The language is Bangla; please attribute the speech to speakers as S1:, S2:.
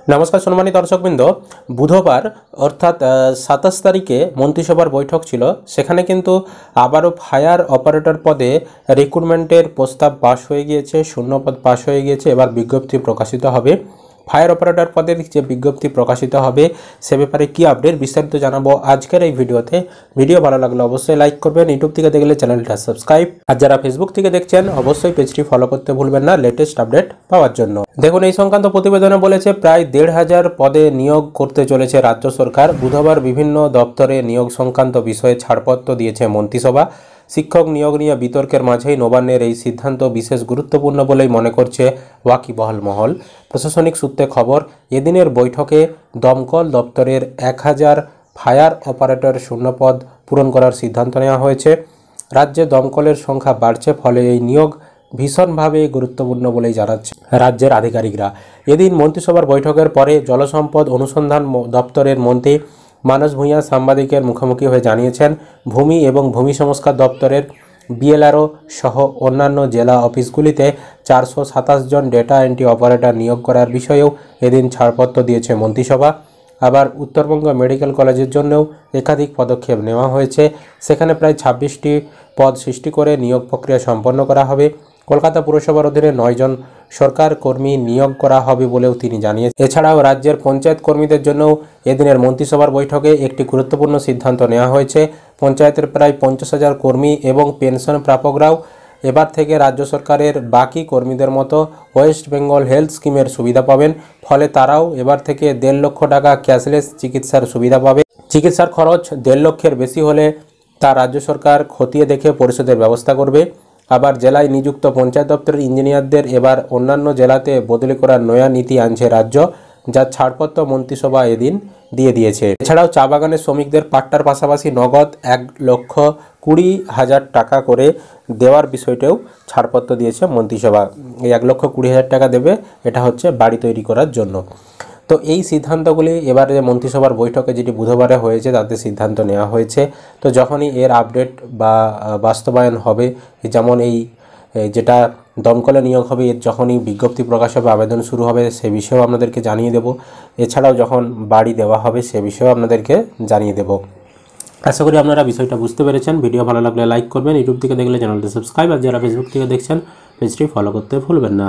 S1: নমস্কার সম্মানিত দর্শকবৃন্দ, বুধবার অর্থাৎ 27 তারিখে মন্ত্রিসভার বৈঠক ছিল। সেখানে কিন্তু আবারও ফায়ার অপারেটর পদে রিক্রুটমেন্টের প্রস্তাব পাশ হয়ে গিয়েছে, শূন্যপদ পাশ হয়ে গিয়েছে। এবার বিজ্ঞপ্তি প্রকাশিত হবে। ফায়ার অপারেটর পদের যে বিজ্ঞপ্তি প্রকাশিত হবে সে ব্যাপারে কী আপডেট বিস্তারিত জানাবো আজকের এই ভিডিওতে। ভিডিও ভালো লাগলে অবশ্যই লাইক করবেন, ইউটিউব থেকে দেখলে চ্যানেলটা সাবস্ক্রাইব, আর যারা ফেসবুক থেকে দেখছেন অবশ্যই পেজটি ফলো করতে ভুলবেন না লেটেস্ট আপডেট পাওয়ার জন্য। দেখুন, এই সংক্রান্ত প্রতিবেদনে বলেছে প্রায় 1,500 পদে নিয়োগ করতে চলেছে রাজ্য সরকার। বুধবার বিভিন্ন দপ্তরে নিয়োগ সংক্রান্ত বিষয়ে ছাড়পত্র দিয়েছে মন্ত্রিসভা। শিক্ষক নিয়োগ নিয়ে বিতর্কের মাঝেই নবান্নের এই সিদ্ধান্ত বিশেষ গুরুত্বপূর্ণ বলেই মনে করছে ওয়াকিবহাল মহল। প্রশাসনিক সূত্রে খবর, এদিনের বৈঠকে দমকল দপ্তরের 1000 ফায়ার অপারেটর শূন্যপদ পূরণ করার সিদ্ধান্ত নেওয়া হয়েছে। রাজ্যে দমকলের সংখ্যা বাড়ছে, ফলে এই নিয়োগ ভীষণভাবে গুরুত্বপূর্ণ বলেই জানাচ্ছে রাজ্যের আধিকারিকরা। এদিন মন্ত্রিসভার বৈঠকের পরে জলসম্পদ অনুসন্ধান দপ্তরের মন্ত্রী মানস ভূঁইয়া সাংবাদিকের মুখোমুখি হয়ে জানিয়েছেন, ভূমি এবং ভূমি সংস্কার দপ্তরের বিএলআরও সহ অন্যান্য জেলা অফিসগুলিতে 427 জন ডেটা এন্ট্রি অপারেটর নিয়োগ করার বিষয়েও এদিন ছাড়পত্র দিয়েছে মন্ত্রিসভা। আবার উত্তরবঙ্গ মেডিকেল কলেজের জন্যও একাধিক পদক্ষেপ নেওয়া হয়েছে। সেখানে প্রায় 26টি পদ সৃষ্টি করে নিয়োগ প্রক্রিয়া সম্পন্ন করা হবে। কলকাতা পুরসভার অধীনে 9 জন সরকার কর্মী নিয়োগ করা হবে বলেও তিনি জানিয়েছেন। এছাড়াও রাজ্যের পঞ্চায়েত কর্মীদের জন্যও এদিনের মন্ত্রিসভার বৈঠকে একটি গুরুত্বপূর্ণ সিদ্ধান্ত নেওয়া হয়েছে। পঞ্চায়েতের প্রায় 50,000 কর্মী এবং পেনশন প্রাপকরাও এবার থেকে রাজ্য সরকারের বাকি কর্মীদের মতো ওয়েস্ট বেঙ্গল হেলথ স্কিমের সুবিধা পাবেন। ফলে তারাও এবার থেকে 1.5 লক্ষ টাকা ক্যাশলেস চিকিৎসার সুবিধা পাবে। চিকিৎসার খরচ 1.5 লক্ষের বেশি হলে তা রাজ্য সরকার খতিয়ে দেখে পরিশোধের ব্যবস্থা করবে। আবার জেলায় নিযুক্ত পঞ্চায়েত দপ্তরের ইঞ্জিনিয়ারদের এবার অন্যান্য জেলাতে বদলি করার নয়া নীতি আনছে রাজ্য, যার ছাড়পত্র মন্ত্রিসভা এদিন দিয়ে দিয়েছে। এছাড়াও চা বাগানের শ্রমিকদের পাট্টার পাশাপাশি নগদ 1,20,000 টাকা করে দেওয়ার বিষয়টাও ছাড়পত্র দিয়েছে মন্ত্রিসভা। এই 1,20,000 টাকা দেবে, এটা হচ্ছে বাড়ি তৈরি করার জন্য। তো এই সিদ্ধান্তগুলি এবারে মন্ত্রিসভার বৈঠকে যেটি বুধবারে হয়েছে তাতে সিদ্ধান্ত নেওয়া হয়েছে। তো যখনই এর আপডেট বা বাস্তবায়ন হবে, যেমন এই যেটা দমকলে নিয়োগ হবে এর যখনই বিজ্ঞপ্তি প্রকাশ হবে, আবেদন শুরু হবে, সে বিষয়েও আপনাদেরকে জানিয়ে দেব। এছাড়াও যখন বাড়ি দেওয়া হবে সে বিষয়েও আপনাদেরকে জানিয়ে দেব। আশা করি আপনারা বিষয়টা বুঝতে পেরেছেন। ভিডিও ভালো লাগলে লাইক করবেন, ইউটিউব থেকে দেখলে চ্যানেলটি সাবস্ক্রাইব, আর যারা ফেসবুক থেকে দেখছেন পেজটি ফলো করতে ভুলবেন না।